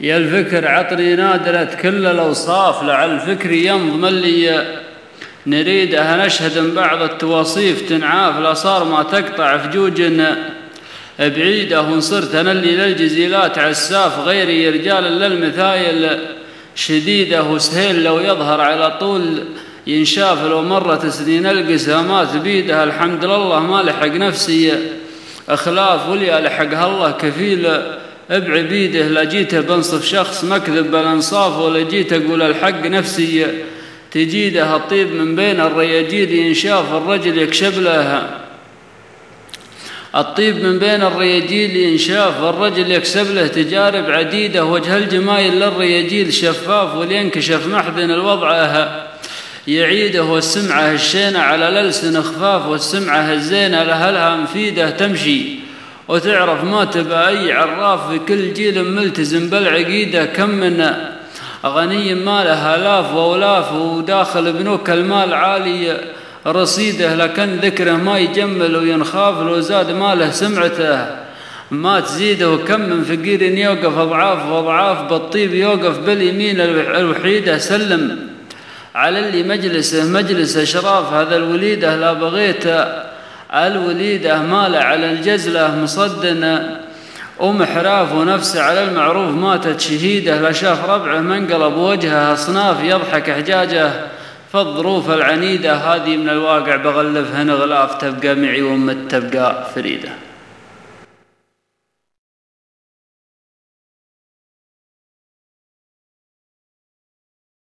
يا الفكر عطني نادرة كل الأوصاف، لعل الفكر ينظم اللي نريده. نشهد من بعض التواصيف تنعاف، لا صار ما تقطع فجوج بعيدة. وانصرت أنا اللي للجزيلات عساف، غيري رجال للمثايل شديدة. وسهيل لو يظهر على طول ينشاف، لو مرت سنين القسامات بيده. الحمد لله ما لحق نفسي أخلاف، وليا لحقها الله كفيل بعبيده. لا جيت بنصف شخص مكذب بالانصاف، ولا جيت اقول الحق نفسي تجيده. الطيب من بين الرياجيل ينشاف، الرجل يكشف له. الطيب من بين الرياجيل ينشاف، الرجل يكسب له تجارب عديدة. وجه الجمايل للرياجيل شفاف، ولينكشف محزن الوضعه يعيده. والسمعة الشينة على الألسن خفاف، والسمعة الزينة لها مفيدة تمشي وتعرف ما تبى أي عراف. في كل جيل ملتزم بالعقيدة، كم من غني ما له آلاف وأولاف، وداخل بنوك المال عالي رصيده. لكن ذكره ما يجمل وينخاف، لو زاد ماله سمعته ما تزيده. وكم من فقير يوقف أضعاف وأضعاف، بالطيب يوقف باليمين الوحيدة. سلم على اللي مجلسه مجلس أشراف، هذا الوليدة لا بغيت الوليدة مال على الجزلة مصدن ومحراف. ونفسه على المعروف ماتت شهيدة، لا شاف ربعه منقلب وجهه أصناف يضحك حجاجه فالظروف العنيدة. هذه من الواقع بغلفها غلاف، تبقى معي وأمت تبقى فريدة.